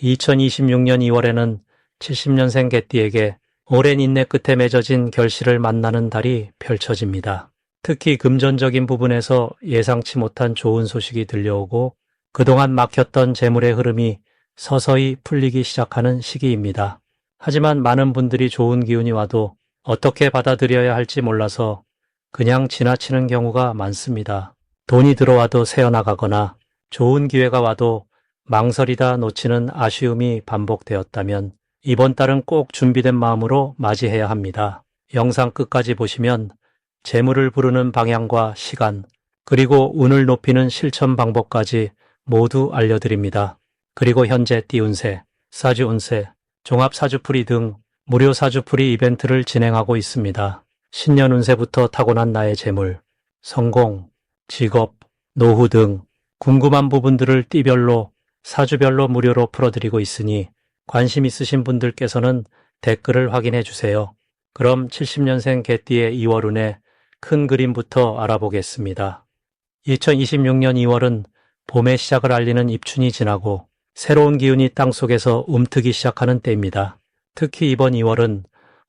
2026년 2월에는 70년생 개띠에게 오랜 인내 끝에 맺어진 결실을 만나는 달이 펼쳐집니다. 특히 금전적인 부분에서 예상치 못한 좋은 소식이 들려오고 그동안 막혔던 재물의 흐름이 서서히 풀리기 시작하는 시기입니다. 하지만 많은 분들이 좋은 기운이 와도 어떻게 받아들여야 할지 몰라서 그냥 지나치는 경우가 많습니다. 돈이 들어와도 새어나가거나 좋은 기회가 와도 망설이다 놓치는 아쉬움이 반복되었다면 이번 달은 꼭 준비된 마음으로 맞이해야 합니다. 영상 끝까지 보시면 재물을 부르는 방향과 시간, 그리고 운을 높이는 실천 방법까지 모두 알려드립니다. 그리고 현재 띠운세, 사주운세, 종합사주풀이 등 무료 사주풀이 이벤트를 진행하고 있습니다. 신년 운세부터 타고난 나의 재물, 성공, 직업, 노후 등 궁금한 부분들을 띠별로, 사주별로 무료로 풀어드리고 있으니 관심 있으신 분들께서는 댓글을 확인해 주세요. 그럼 70년생 개띠의 2월 운의 큰 그림부터 알아보겠습니다. 2026년 2월은 봄의 시작을 알리는 입춘이 지나고 새로운 기운이 땅속에서 움트기 시작하는 때입니다. 특히 이번 2월은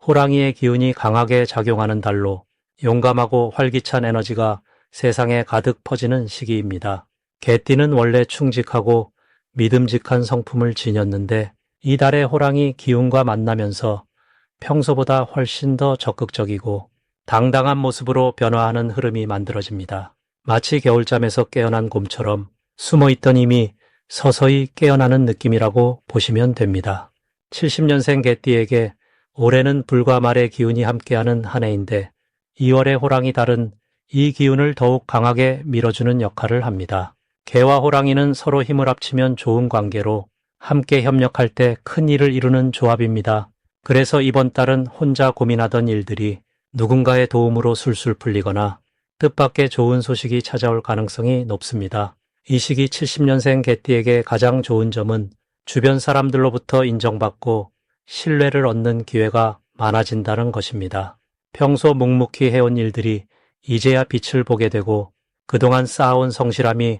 호랑이의 기운이 강하게 작용하는 달로 용감하고 활기찬 에너지가 세상에 가득 퍼지는 시기입니다. 개띠는 원래 충직하고 믿음직한 성품을 지녔는데 이 달의 호랑이 기운과 만나면서 평소보다 훨씬 더 적극적이고 당당한 모습으로 변화하는 흐름이 만들어집니다. 마치 겨울잠에서 깨어난 곰처럼 숨어있던 힘이 서서히 깨어나는 느낌이라고 보시면 됩니다. 70년생 개띠에게 올해는 불과 말의 기운이 함께하는 한 해인데 2월의 호랑이 달은 이 기운을 더욱 강하게 밀어주는 역할을 합니다. 개와 호랑이는 서로 힘을 합치면 좋은 관계로 함께 협력할 때 큰 일을 이루는 조합입니다. 그래서 이번 달은 혼자 고민하던 일들이 누군가의 도움으로 술술 풀리거나 뜻밖의 좋은 소식이 찾아올 가능성이 높습니다. 이 시기 70년생 개띠에게 가장 좋은 점은 주변 사람들로부터 인정받고 신뢰를 얻는 기회가 많아진다는 것입니다. 평소 묵묵히 해온 일들이 이제야 빛을 보게 되고 그동안 쌓아온 성실함이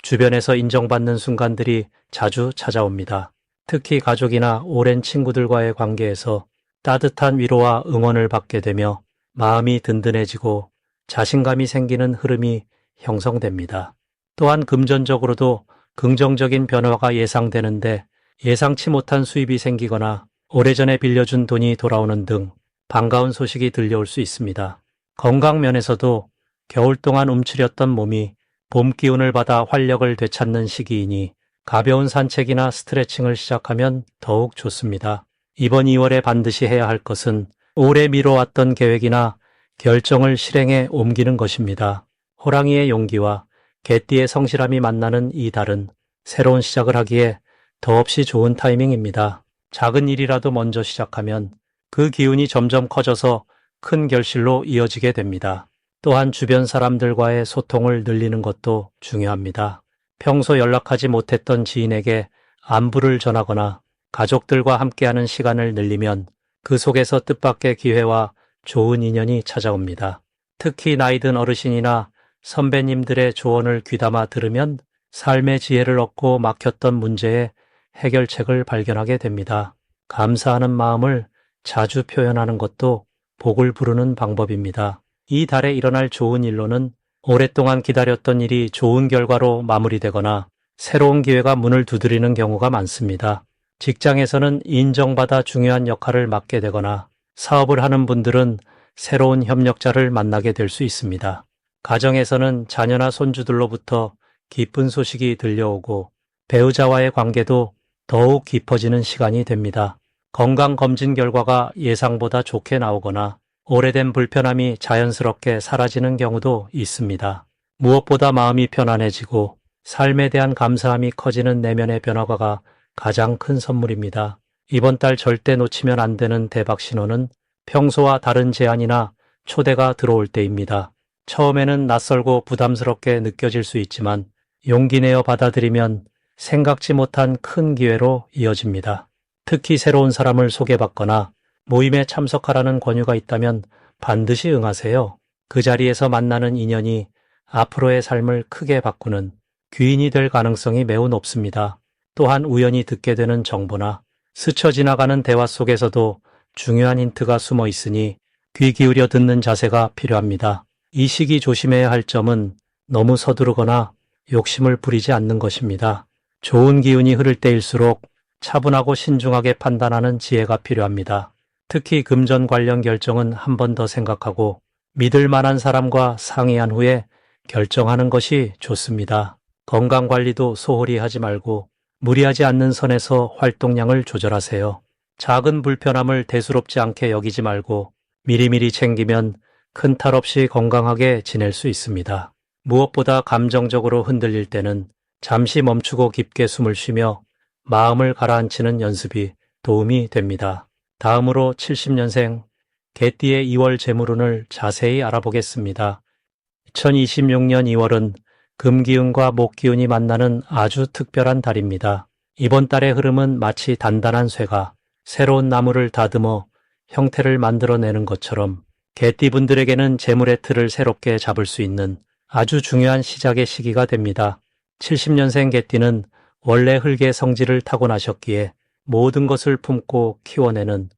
주변에서 인정받는 순간들이 자주 찾아옵니다. 특히 가족이나 오랜 친구들과의 관계에서 따뜻한 위로와 응원을 받게 되며 마음이 든든해지고 자신감이 생기는 흐름이 형성됩니다. 또한 금전적으로도 긍정적인 변화가 예상되는데 예상치 못한 수입이 생기거나 오래전에 빌려준 돈이 돌아오는 등 반가운 소식이 들려올 수 있습니다. 건강 면에서도 겨울 동안 움츠렸던 몸이 봄 기운을 받아 활력을 되찾는 시기이니 가벼운 산책이나 스트레칭을 시작하면 더욱 좋습니다. 이번 2월에 반드시 해야 할 것은 오래 미뤄왔던 계획이나 결정을 실행에 옮기는 것입니다. 호랑이의 용기와 개띠의 성실함이 만나는 이 달은 새로운 시작을 하기에 더없이 좋은 타이밍입니다. 작은 일이라도 먼저 시작하면 그 기운이 점점 커져서 큰 결실로 이어지게 됩니다. 또한 주변 사람들과의 소통을 늘리는 것도 중요합니다. 평소 연락하지 못했던 지인에게 안부를 전하거나 가족들과 함께하는 시간을 늘리면 그 속에서 뜻밖의 기회와 좋은 인연이 찾아옵니다. 특히 나이든 어르신이나 선배님들의 조언을 귀담아 들으면 삶의 지혜를 얻고 막혔던 문제의 해결책을 발견하게 됩니다. 감사하는 마음을 자주 표현하는 것도 복을 부르는 방법입니다. 이 달에 일어날 좋은 일로는 오랫동안 기다렸던 일이 좋은 결과로 마무리되거나 새로운 기회가 문을 두드리는 경우가 많습니다. 직장에서는 인정받아 중요한 역할을 맡게 되거나 사업을 하는 분들은 새로운 협력자를 만나게 될 수 있습니다. 가정에서는 자녀나 손주들로부터 기쁜 소식이 들려오고 배우자와의 관계도 더욱 깊어지는 시간이 됩니다. 건강검진 결과가 예상보다 좋게 나오거나 오래된 불편함이 자연스럽게 사라지는 경우도 있습니다. 무엇보다 마음이 편안해지고 삶에 대한 감사함이 커지는 내면의 변화가 가장 큰 선물입니다. 이번 달 절대 놓치면 안 되는 대박 신호는 평소와 다른 제안이나 초대가 들어올 때입니다. 처음에는 낯설고 부담스럽게 느껴질 수 있지만 용기 내어 받아들이면 생각지 못한 큰 기회로 이어집니다. 특히 새로운 사람을 소개받거나 모임에 참석하라는 권유가 있다면 반드시 응하세요. 그 자리에서 만나는 인연이 앞으로의 삶을 크게 바꾸는 귀인이 될 가능성이 매우 높습니다. 또한 우연히 듣게 되는 정보나 스쳐 지나가는 대화 속에서도 중요한 힌트가 숨어 있으니 귀 기울여 듣는 자세가 필요합니다. 이 시기 조심해야 할 점은 너무 서두르거나 욕심을 부리지 않는 것입니다. 좋은 기운이 흐를 때일수록 차분하고 신중하게 판단하는 지혜가 필요합니다. 특히 금전 관련 결정은 한 번 더 생각하고 믿을 만한 사람과 상의한 후에 결정하는 것이 좋습니다. 건강 관리도 소홀히 하지 말고 무리하지 않는 선에서 활동량을 조절하세요. 작은 불편함을 대수롭지 않게 여기지 말고 미리미리 챙기면 큰 탈 없이 건강하게 지낼 수 있습니다. 무엇보다 감정적으로 흔들릴 때는 잠시 멈추고 깊게 숨을 쉬며 마음을 가라앉히는 연습이 도움이 됩니다. 다음으로 70년생 개띠의 2월 재물운을 자세히 알아보겠습니다. 2026년 2월은 금기운과 목기운이 만나는 아주 특별한 달입니다. 이번 달의 흐름은 마치 단단한 쇠가 새로운 나무를 다듬어 형태를 만들어내는 것처럼 개띠분들에게는 재물의 틀을 새롭게 잡을 수 있는 아주 중요한 시작의 시기가 됩니다. 70년생 개띠는 원래 흙의 성질을 타고나셨기에 모든 것을 품고 키워내는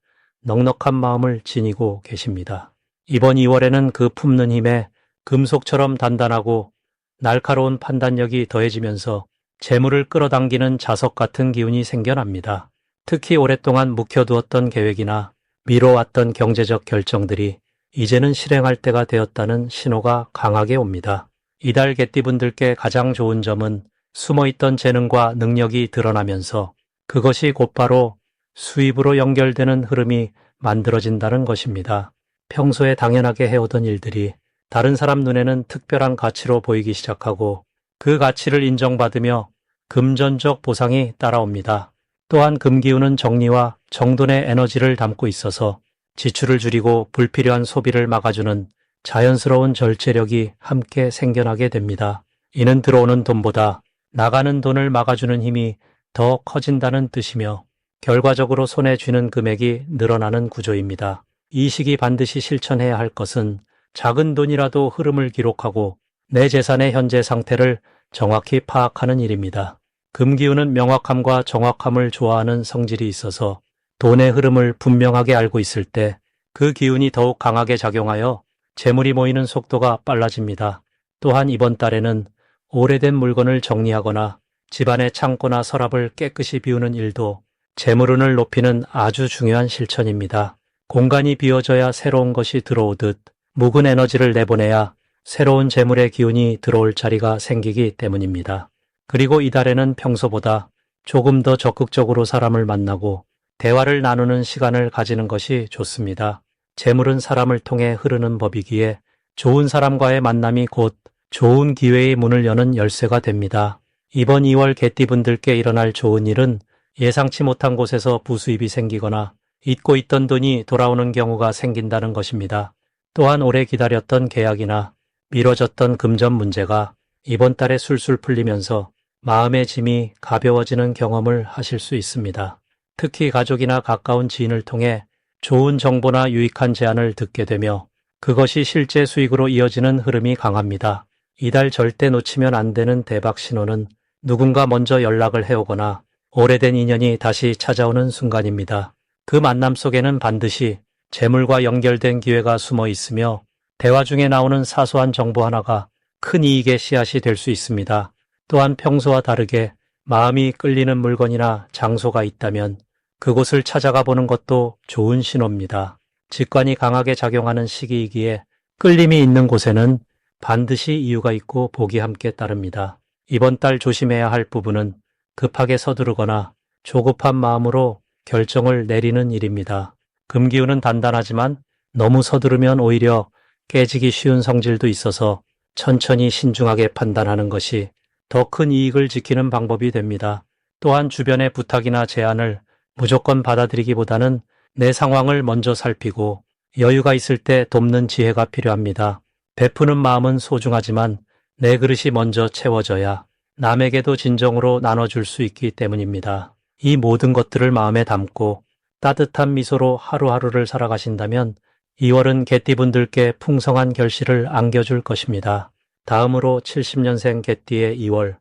넉넉한 마음을 지니고 계십니다. 이번 2월에는 그 품는 힘에 금속처럼 단단하고 날카로운 판단력이 더해지면서 재물을 끌어당기는 자석 같은 기운이 생겨납니다. 특히 오랫동안 묵혀두었던 계획이나 미뤄왔던 경제적 결정들이 이제는 실행할 때가 되었다는 신호가 강하게 옵니다. 이달 개띠분들께 가장 좋은 점은 숨어있던 재능과 능력이 드러나면서 그것이 곧바로 수입으로 연결되는 흐름이 만들어진다는 것입니다. 평소에 당연하게 해오던 일들이 다른 사람 눈에는 특별한 가치로 보이기 시작하고 그 가치를 인정받으며 금전적 보상이 따라옵니다. 또한 금기운은 정리와 정돈의 에너지를 담고 있어서 지출을 줄이고 불필요한 소비를 막아주는 자연스러운 절제력이 함께 생겨나게 됩니다. 이는 들어오는 돈보다 나가는 돈을 막아주는 힘이 더 커진다는 뜻이며 결과적으로 손에 쥐는 금액이 늘어나는 구조입니다. 이 시기 반드시 실천해야 할 것은 작은 돈이라도 흐름을 기록하고 내 재산의 현재 상태를 정확히 파악하는 일입니다. 금기운은 명확함과 정확함을 좋아하는 성질이 있어서 돈의 흐름을 분명하게 알고 있을 때 그 기운이 더욱 강하게 작용하여 재물이 모이는 속도가 빨라집니다. 또한 이번 달에는 오래된 물건을 정리하거나 집안의 창고나 서랍을 깨끗이 비우는 일도 재물운을 높이는 아주 중요한 실천입니다. 공간이 비워져야 새로운 것이 들어오듯 묵은 에너지를 내보내야 새로운 재물의 기운이 들어올 자리가 생기기 때문입니다. 그리고 이달에는 평소보다 조금 더 적극적으로 사람을 만나고 대화를 나누는 시간을 가지는 것이 좋습니다. 재물은 사람을 통해 흐르는 법이기에 좋은 사람과의 만남이 곧 좋은 기회의 문을 여는 열쇠가 됩니다. 이번 2월 개띠분들께 일어날 좋은 일은 예상치 못한 곳에서 부수입이 생기거나 잊고 있던 돈이 돌아오는 경우가 생긴다는 것입니다. 또한 오래 기다렸던 계약이나 미뤄졌던 금전 문제가 이번 달에 술술 풀리면서 마음의 짐이 가벼워지는 경험을 하실 수 있습니다. 특히 가족이나 가까운 지인을 통해 좋은 정보나 유익한 제안을 듣게 되며 그것이 실제 수익으로 이어지는 흐름이 강합니다. 이달 절대 놓치면 안 되는 대박 신호는 누군가 먼저 연락을 해오거나 오래된 인연이 다시 찾아오는 순간입니다. 그 만남 속에는 반드시 재물과 연결된 기회가 숨어 있으며 대화 중에 나오는 사소한 정보 하나가 큰 이익의 씨앗이 될 수 있습니다. 또한 평소와 다르게 마음이 끌리는 물건이나 장소가 있다면 그곳을 찾아가 보는 것도 좋은 신호입니다. 직관이 강하게 작용하는 시기이기에 끌림이 있는 곳에는 반드시 이유가 있고 복이 함께 따릅니다. 이번 달 조심해야 할 부분은 급하게 서두르거나 조급한 마음으로 결정을 내리는 일입니다. 금기운은 단단하지만 너무 서두르면 오히려 깨지기 쉬운 성질도 있어서 천천히 신중하게 판단하는 것이 더 큰 이익을 지키는 방법이 됩니다. 또한 주변의 부탁이나 제안을 무조건 받아들이기보다는 내 상황을 먼저 살피고 여유가 있을 때 돕는 지혜가 필요합니다. 베푸는 마음은 소중하지만 내 그릇이 먼저 채워져야 남에게도 진정으로 나눠줄 수 있기 때문입니다. 이 모든 것들을 마음에 담고 따뜻한 미소로 하루하루를 살아가신다면 2월은 개띠분들께 풍성한 결실을 안겨줄 것입니다. 다음으로 70년생 개띠의 2월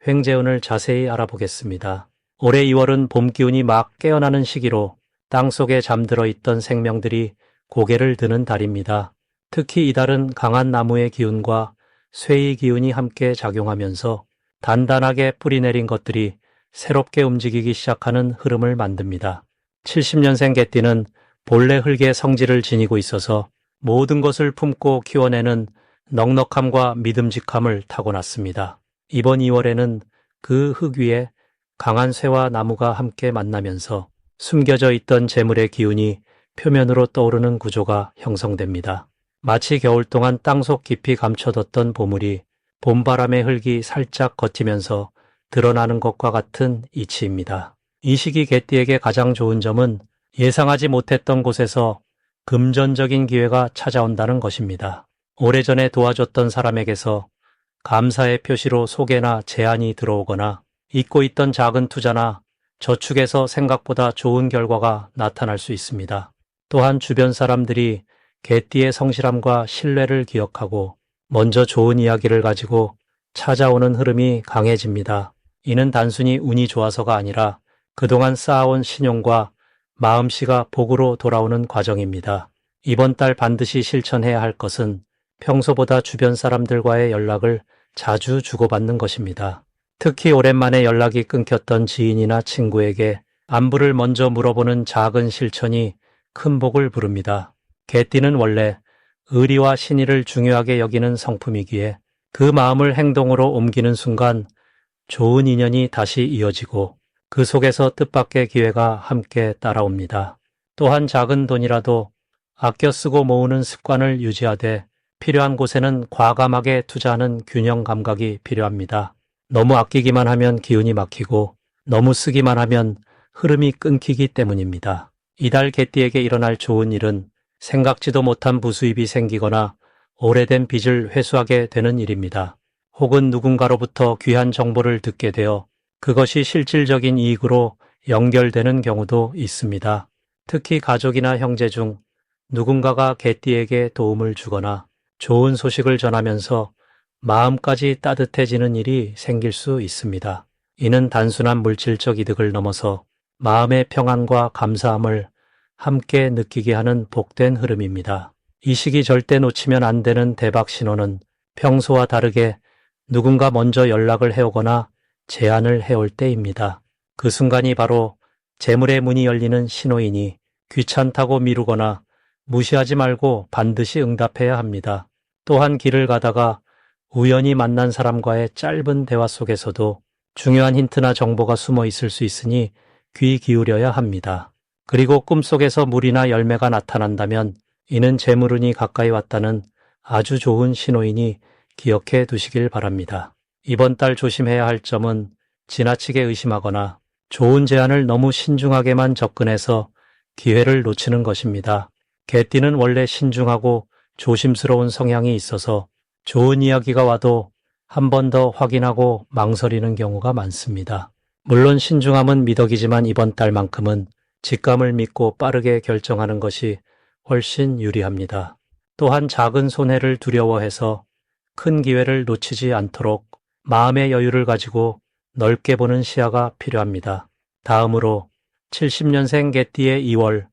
횡재운을 자세히 알아보겠습니다. 올해 2월은 봄 기운이 막 깨어나는 시기로 땅속에 잠들어 있던 생명들이 고개를 드는 달입니다. 특히 이달은 강한 나무의 기운과 쇠의 기운이 함께 작용하면서 단단하게 뿌리내린 것들이 새롭게 움직이기 시작하는 흐름을 만듭니다. 70년생 개띠는 본래 흙의 성질을 지니고 있어서 모든 것을 품고 키워내는 넉넉함과 믿음직함을 타고났습니다. 이번 2월에는 그 흙 위에 강한 쇠와 나무가 함께 만나면서 숨겨져 있던 재물의 기운이 표면으로 떠오르는 구조가 형성됩니다. 마치 겨울 동안 땅속 깊이 감춰뒀던 보물이 봄바람의 흙이 살짝 걷히면서 드러나는 것과 같은 이치입니다. 이 시기 개띠에게 가장 좋은 점은 예상하지 못했던 곳에서 금전적인 기회가 찾아온다는 것입니다. 오래전에 도와줬던 사람에게서 감사의 표시로 소개나 제안이 들어오거나 잊고 있던 작은 투자나 저축에서 생각보다 좋은 결과가 나타날 수 있습니다. 또한 주변 사람들이 개띠의 성실함과 신뢰를 기억하고 먼저 좋은 이야기를 가지고 찾아오는 흐름이 강해집니다. 이는 단순히 운이 좋아서가 아니라 그동안 쌓아온 신용과 마음씨가 복으로 돌아오는 과정입니다. 이번 달 반드시 실천해야 할 것은 평소보다 주변 사람들과의 연락을 자주 주고받는 것입니다. 특히 오랜만에 연락이 끊겼던 지인이나 친구에게 안부를 먼저 물어보는 작은 실천이 큰 복을 부릅니다. 개띠는 원래 의리와 신의를 중요하게 여기는 성품이기에 그 마음을 행동으로 옮기는 순간 좋은 인연이 다시 이어지고 그 속에서 뜻밖의 기회가 함께 따라옵니다. 또한 작은 돈이라도 아껴 쓰고 모으는 습관을 유지하되 필요한 곳에는 과감하게 투자하는 균형 감각이 필요합니다. 너무 아끼기만 하면 기운이 막히고 너무 쓰기만 하면 흐름이 끊기기 때문입니다. 이달 개띠에게 일어날 좋은 일은 생각지도 못한 부수입이 생기거나 오래된 빚을 회수하게 되는 일입니다. 혹은 누군가로부터 귀한 정보를 듣게 되어 그것이 실질적인 이익으로 연결되는 경우도 있습니다. 특히 가족이나 형제 중 누군가가 개띠에게 도움을 주거나 좋은 소식을 전하면서 마음까지 따뜻해지는 일이 생길 수 있습니다. 이는 단순한 물질적 이득을 넘어서 마음의 평안과 감사함을 함께 느끼게 하는 복된 흐름입니다. 이 시기 절대 놓치면 안 되는 대박 신호는 평소와 다르게 누군가 먼저 연락을 해오거나 제안을 해올 때입니다. 그 순간이 바로 재물의 문이 열리는 신호이니 귀찮다고 미루거나 무시하지 말고 반드시 응답해야 합니다. 또한 길을 가다가 우연히 만난 사람과의 짧은 대화 속에서도 중요한 힌트나 정보가 숨어 있을 수 있으니 귀 기울여야 합니다. 그리고 꿈속에서 물이나 열매가 나타난다면 이는 재물운이 가까이 왔다는 아주 좋은 신호이니 기억해 두시길 바랍니다. 이번 달 조심해야 할 점은 지나치게 의심하거나 좋은 제안을 너무 신중하게만 접근해서 기회를 놓치는 것입니다. 개띠는 원래 신중하고 조심스러운 성향이 있어서 좋은 이야기가 와도 한 번 더 확인하고 망설이는 경우가 많습니다. 물론 신중함은 미덕이지만 이번 달만큼은 직감을 믿고 빠르게 결정하는 것이 훨씬 유리합니다. 또한 작은 손해를 두려워해서 큰 기회를 놓치지 않도록 마음의 여유를 가지고 넓게 보는 시야가 필요합니다. 다음으로 70년생 개띠의 2월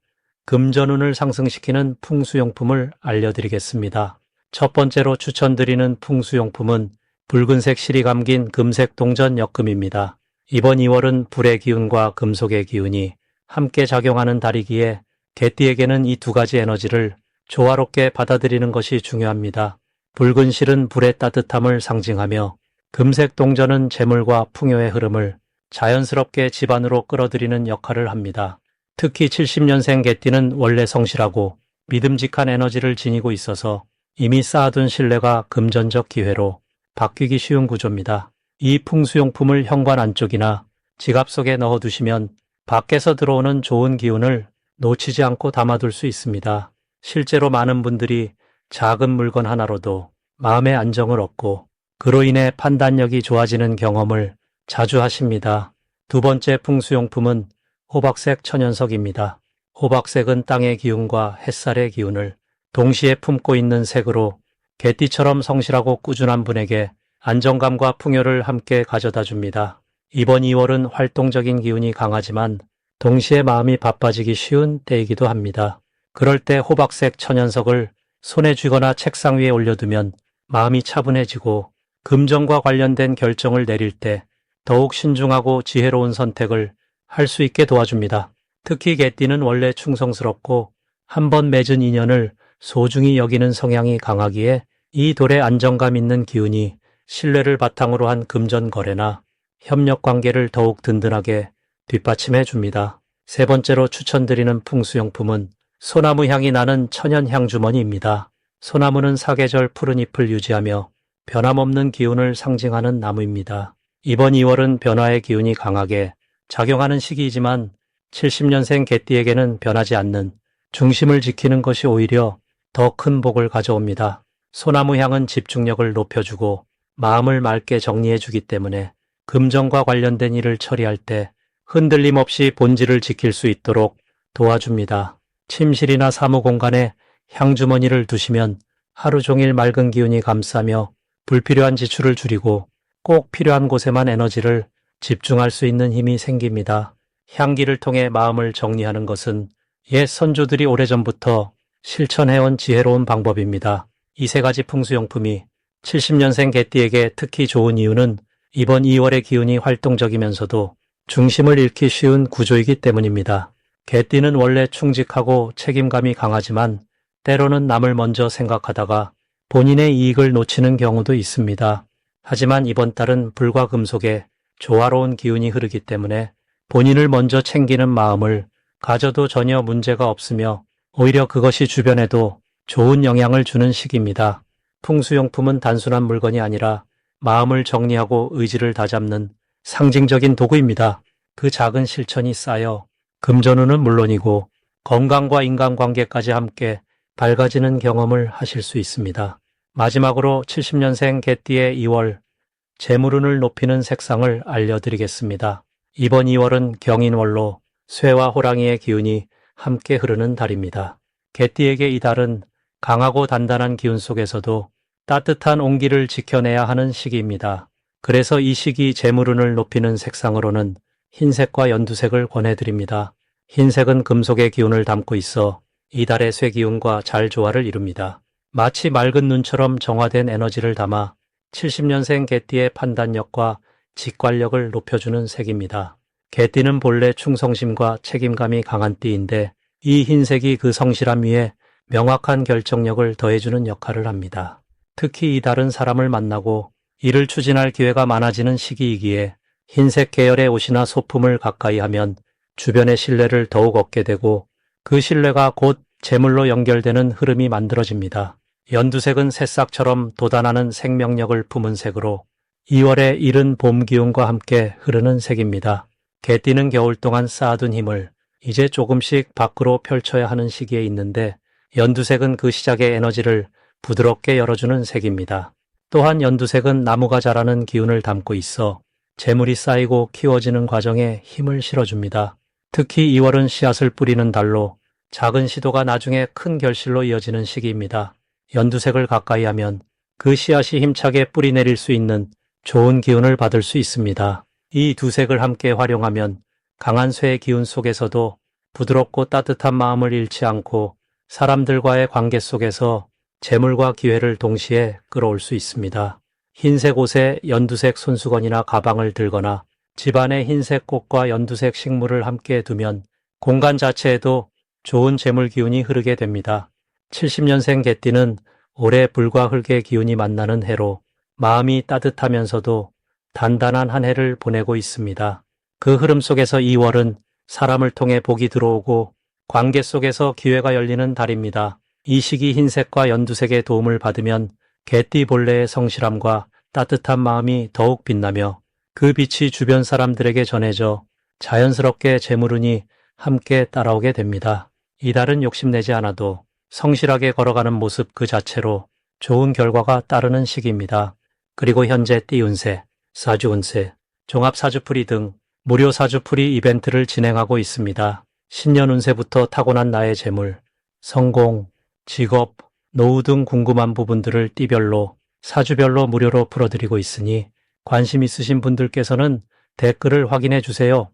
금전운을 상승시키는 풍수용품을 알려드리겠습니다. 첫 번째로 추천드리는 풍수용품은 붉은색 실이 감긴 금색 동전 엮음입니다. 이번 2월은 불의 기운과 금속의 기운이 함께 작용하는 달이기에 개띠에게는 이 두 가지 에너지를 조화롭게 받아들이는 것이 중요합니다. 붉은 실은 불의 따뜻함을 상징하며 금색 동전은 재물과 풍요의 흐름을 자연스럽게 집안으로 끌어들이는 역할을 합니다. 특히 70년생 개띠는 원래 성실하고 믿음직한 에너지를 지니고 있어서 이미 쌓아둔 신뢰가 금전적 기회로 바뀌기 쉬운 구조입니다. 이 풍수용품을 현관 안쪽이나 지갑 속에 넣어두시면 밖에서 들어오는 좋은 기운을 놓치지 않고 담아둘 수 있습니다. 실제로 많은 분들이 작은 물건 하나로도 마음의 안정을 얻고 그로 인해 판단력이 좋아지는 경험을 자주 하십니다. 두 번째 풍수용품은 호박색 천연석입니다. 호박색은 땅의 기운과 햇살의 기운을 동시에 품고 있는 색으로 개띠처럼 성실하고 꾸준한 분에게 안정감과 풍요를 함께 가져다 줍니다. 이번 2월은 활동적인 기운이 강하지만 동시에 마음이 바빠지기 쉬운 때이기도 합니다. 그럴 때 호박색 천연석을 손에 쥐거나 책상 위에 올려두면 마음이 차분해지고 금전과 관련된 결정을 내릴 때 더욱 신중하고 지혜로운 선택을 할 수 있게 도와줍니다. 특히 개띠는 원래 충성스럽고 한번 맺은 인연을 소중히 여기는 성향이 강하기에 이 돌의 안정감 있는 기운이 신뢰를 바탕으로 한 금전 거래나 협력 관계를 더욱 든든하게 뒷받침해 줍니다. 세 번째로 추천드리는 풍수용품은 소나무 향이 나는 천연 향주머니입니다. 소나무는 사계절 푸른 잎을 유지하며 변함없는 기운을 상징하는 나무입니다. 이번 2월은 변화의 기운이 강하게 작용하는 시기이지만 70년생 개띠에게는 변하지 않는 중심을 지키는 것이 오히려 더 큰 복을 가져옵니다. 소나무 향은 집중력을 높여주고 마음을 맑게 정리해주기 때문에 금전과 관련된 일을 처리할 때 흔들림 없이 본질을 지킬 수 있도록 도와줍니다. 침실이나 사무 공간에 향주머니를 두시면 하루 종일 맑은 기운이 감싸며 불필요한 지출을 줄이고 꼭 필요한 곳에만 에너지를 집중할 수 있는 힘이 생깁니다. 향기를 통해 마음을 정리하는 것은 옛 선조들이 오래전부터 실천해온 지혜로운 방법입니다. 이 세 가지 풍수용품이 70년생 개띠에게 특히 좋은 이유는 이번 2월의 기운이 활동적이면서도 중심을 잃기 쉬운 구조이기 때문입니다. 개띠는 원래 충직하고 책임감이 강하지만 때로는 남을 먼저 생각하다가 본인의 이익을 놓치는 경우도 있습니다. 하지만 이번 달은 불과 금속의 조화로운 기운이 흐르기 때문에 본인을 먼저 챙기는 마음을 가져도 전혀 문제가 없으며 오히려 그것이 주변에도 좋은 영향을 주는 시기입니다. 풍수용품은 단순한 물건이 아니라 마음을 정리하고 의지를 다잡는 상징적인 도구입니다. 그 작은 실천이 쌓여 금전운은 물론이고 건강과 인간관계까지 함께 밝아지는 경험을 하실 수 있습니다. 마지막으로 70년생 개띠의 2월 재물운을 높이는 색상을 알려드리겠습니다. 이번 2월은 경인월로 쇠와 호랑이의 기운이 함께 흐르는 달입니다. 개띠에게 이 달은 강하고 단단한 기운 속에서도 따뜻한 온기를 지켜내야 하는 시기입니다. 그래서 이 시기 재물운을 높이는 색상으로는 흰색과 연두색을 권해드립니다. 흰색은 금속의 기운을 담고 있어 이 달의 쇠기운과 잘 조화를 이룹니다. 마치 맑은 눈처럼 정화된 에너지를 담아 70년생 개띠의 판단력과 직관력을 높여주는 색입니다. 개띠는 본래 충성심과 책임감이 강한 띠인데 이 흰색이 그 성실함 위에 명확한 결정력을 더해주는 역할을 합니다. 특히 이 달은 사람을 만나고 일을 추진할 기회가 많아지는 시기이기에 흰색 계열의 옷이나 소품을 가까이 하면 주변의 신뢰를 더욱 얻게 되고 그 신뢰가 곧 재물로 연결되는 흐름이 만들어집니다. 연두색은 새싹처럼 돋아나는 생명력을 품은 색으로 2월의 이른 봄 기운과 함께 흐르는 색입니다. 개띠는 겨울 동안 쌓아둔 힘을 이제 조금씩 밖으로 펼쳐야 하는 시기에 있는데 연두색은 그 시작의 에너지를 부드럽게 열어주는 색입니다. 또한 연두색은 나무가 자라는 기운을 담고 있어 재물이 쌓이고 키워지는 과정에 힘을 실어줍니다. 특히 2월은 씨앗을 뿌리는 달로 작은 시도가 나중에 큰 결실로 이어지는 시기입니다. 연두색을 가까이 하면 그 씨앗이 힘차게 뿌리 내릴 수 있는 좋은 기운을 받을 수 있습니다. 이 두 색을 함께 활용하면 강한 쇠의 기운 속에서도 부드럽고 따뜻한 마음을 잃지 않고 사람들과의 관계 속에서 재물과 기회를 동시에 끌어올 수 있습니다. 흰색 옷에 연두색 손수건이나 가방을 들거나 집안에 흰색 꽃과 연두색 식물을 함께 두면 공간 자체에도 좋은 재물 기운이 흐르게 됩니다. 70년생 개띠는 올해 불과 흙의 기운이 만나는 해로 마음이 따뜻하면서도 단단한 한 해를 보내고 있습니다. 그 흐름 속에서 2월은 사람을 통해 복이 들어오고 관계 속에서 기회가 열리는 달입니다. 이 시기 흰색과 연두색의 도움을 받으면 개띠 본래의 성실함과 따뜻한 마음이 더욱 빛나며 그 빛이 주변 사람들에게 전해져 자연스럽게 재물운이 함께 따라오게 됩니다. 이 달은 욕심내지 않아도 성실하게 걸어가는 모습 그 자체로 좋은 결과가 따르는 시기입니다. 그리고 현재 띠운세, 사주운세, 종합사주풀이 등 무료 사주풀이 이벤트를 진행하고 있습니다. 신년 운세부터 타고난 나의 재물, 성공, 직업, 노후 등 궁금한 부분들을 띠별로, 사주별로 무료로 풀어드리고 있으니 관심 있으신 분들께서는 댓글을 확인해 주세요.